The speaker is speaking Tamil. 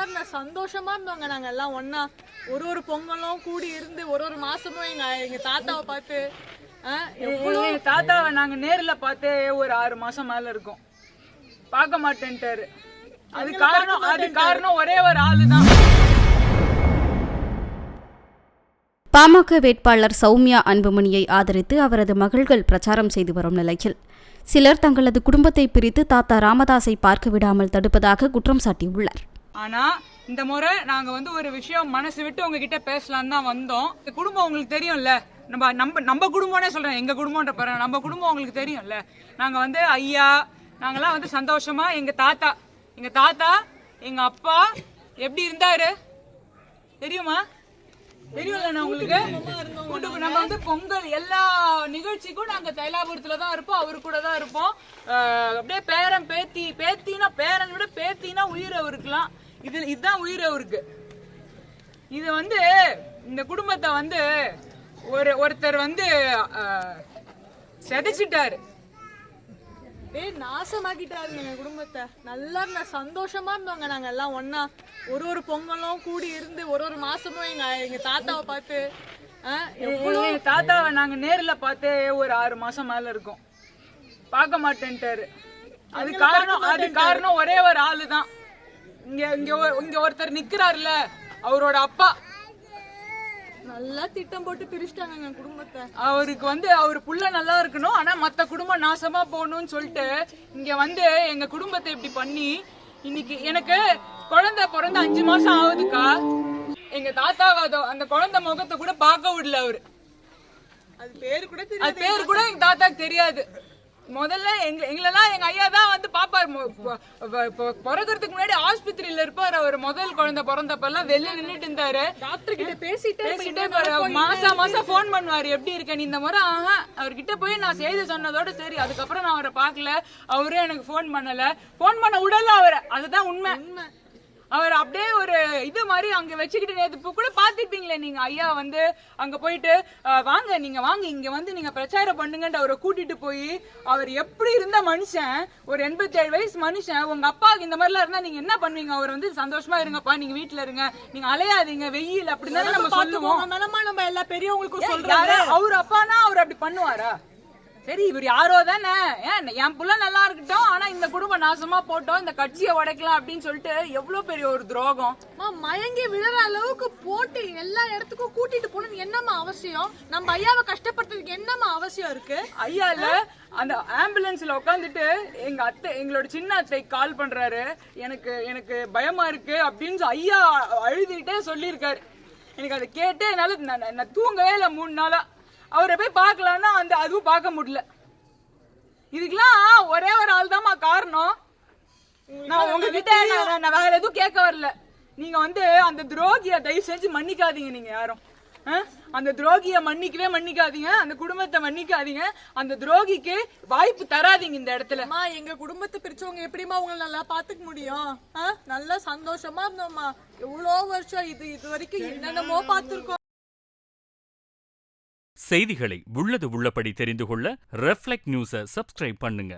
இருந்த சந்தோஷமா இருந்தவங்க. நாங்க எல்லாம் ஒன்னா ஒரு பொங்கலும் கூடி இருந்து ஒரு மாசமும் எங்க தாத்தாவை பார்த்து தாத்தாவை நாங்க நேர்ல பார்த்து ஒரு 6 மாசம் மேல இருக்கும். பார்க்க மாட்டேன்ட்டாரு. அது காரணம் ஒரே ஒரு ஆளுதான். பாமக வேட்பாளர் சௌமியா அன்புமணியை ஆதரித்து அவரது மகள்கள் பிரச்சாரம் செய்து வரும் நிலையில் சிலர் தங்களது குடும்பத்தை பிரித்து தாத்தா ராமதாஸை பார்க்க விடாமல் தடுப்பதாக குற்றம் சாட்டியுள்ளார். ஆனா இந்த முறை நாங்க ஒரு விஷயம் மனசு விட்டு உங்ககிட்ட பேசலாம் தான் வந்தோம். இந்த குடும்பம் உங்களுக்கு தெரியும்ல, நம்ம குடும்பம்னே சொல்றேன், எங்க குடும்பம்ன்ற பாருங்க, நம்ம குடும்பம் உங்களுக்கு தெரியும்ல. நாங்க ஐயா நாங்கெல்லாம் சந்தோஷமா எங்க தாத்தா எங்க அப்பா எப்படி இருந்தாரு தெரியுமா? தெரியும்ல உங்களுக்கு. நம்ம பொங்கல் எல்லா நிகழ்ச்சிக்கும் நாங்க தைலாபுரத்துல தான் இருப்போம், அவரு கூட தான் இருப்போம். அப்படியே பேரன் பேத்தினா பேரன் விட பேத்தினா உயிர் அவருக்குலாம். இதுதான் உயிர் அவருக்கு. இது இந்த குடும்பத்தை ஒருத்தர் செதைச்சிட்டாரு, நாசமாக்கிட்டாருங்க எங்க குடும்பத்தை. நல்லா இருந்த சந்தோஷமா இருந்தவங்க. நாங்க எல்லாம் ஒன்னா ஒரு பொங்கலும் கூடி இருந்து ஒரு மாசமும் எங்க தாத்தாவை பார்த்து தாத்தாவை நாங்க நேர்ல பார்த்து ஒரு 6 மாசம் மேல இருக்கும். பார்க்க மாட்டேன்ட்டாரு. அது காரணம் ஒரே ஒரு ஆளுதான். இங்க ஒருத்தர் நிக்கிறாருல, அவரோட அப்பா நல்லா திட்டம் போட்டு பிரிச்சுட்டாங்க எங்க குடும்பத்தை. அவருக்கு அவர் புள்ள நல்லா இருக்கணும், ஆனா மத்த குடும்பம் நாசமா போகணும்னு சொல்லிட்டு இங்க எங்க குடும்பத்தை இப்படி பண்ணி, இன்னைக்கு எனக்கு குழந்தை பிறந்த 5 மாசம் ஆகுதுக்கா. எங்க தாத்தா அந்த குழந்தை முகத்தை கூட பார்க்க விடல அவரு. அது பேரு கூட எங்க தாத்தாக்கு தெரியாது. முதல்ல எங்களெல்லாம் எங்க ஐயா தான் பாப்பாரு. பிறகுறதுக்கு முன்னாடி ஆஸ்பத்திரியில இருப்பாரு. அவர் முதல் குழந்தை பிறந்தப்பெல்லாம் வெளில நின்றுட்டு இருந்தாரு. டாக்டர் கிட்ட பேசிட்டே மாசம் போன் பண்ணுவாரு, எப்படி இருக்க நீ இந்த முறை. அவர்கிட்ட போய் நான் செய்தி சொன்னதோட சரி. அதுக்கப்புறம் நான் அவரை பார்க்கல, அவரே எனக்கு போன் பண்ண விடல அவரை. அதுதான் உண்மை. அவர் அப்படியே ஒரு இது மாதிரி அங்க வச்சுக்கிட்டு, நேத்து கூட பாத்துப்பீங்களே நீங்க, ஐயா அங்க போயிட்டு வாங்க இங்க நீங்க பிரச்சாரம் பண்ணுங்கன்னு அவரை கூட்டிட்டு போய், அவர் எப்படி இருந்த மனுஷன், ஒரு 87 வயசு மனுஷன். உங்க அப்பாவுக்கு இந்த மாதிரிலாம் இருந்தா நீங்க என்ன பண்ணுவீங்க? அவர் சந்தோஷமா இருங்கப்பா, நீங்க வீட்டுல இருங்க, நீங்க அலையாதீங்க வெயில் அப்படின்னு நம்ம சொல்லுவோம். நம்ம எல்லா பெரியவங்களுக்கும் சொல்றாரு. அவர் அப்பானா அவர் அப்படி பண்ணுவாரா? சரி, இவர் யாரோ தானே, என் புள்ள நல்லா இருக்கட்டும், ஆனா இந்த குடும்பம் நாசமா போட்டோம், இந்த கட்சியை உடைக்கலாம் அப்படின்னு சொல்லிட்டு எவ்வளவு பெரிய ஒரு துரோகம். மயங்கி விழுற அளவுக்கு போட்டு எல்லா இடத்துக்கும் கூட்டிட்டு போகணும் என்னமா அவசியம்? நம்ம ஐயாவை கஷ்டப்படுறதுக்கு என்னமா அவசியம் இருக்கு? ஐயா இல்ல, அந்த ஆம்புலன்ஸ்ல உட்காந்துட்டு எங்களோட சின்ன அத்தை கால் பண்றாரு, எனக்கு பயமா இருக்கு அப்படின்னு ஐயா அழுதுகிட்டே சொல்லியிருக்காரு. எனக்கு அதை கேட்டு என்னால நான் தூங்கவே இல்லை 3 நாளா. அவரை போய் பார்க்கலான்னா அதுவும் பார்க்க முடியல. இதுக்கெல்லாம் ஒரே ஒரு ஆள் தான்மா காரணம். நான் உங்ககிட்ட நான் வேற எதுவும் கேட்க வரல. நீங்க அந்த துரோகிய தயவு செஞ்சு மன்னிக்காதீங்க. நீங்க யாரும் அந்த துரோகிய மன்னிக்காதீங்க, அந்த குடும்பத்தை மன்னிக்காதீங்க, அந்த துரோகிக்கு வாய்ப்பு தராதீங்க இந்த இடத்துல. எங்க குடும்பத்தை பிரிச்சவங்க எப்படிமா உங்களை நல்லா பாத்துக்க முடியும்? நல்லா சந்தோஷமா இருந்தோம்மா, எவ்வளோ வருஷம். இது வரைக்கும் என்னென்னமோ பார்த்திருக்கோம். செய்திகளை உள்ளது உள்ளபடி தெரிந்து கொள்ள ரெஃப்ளெக்ட் நியூஸை சப்ஸ்கிரைப் பண்ணுங்க.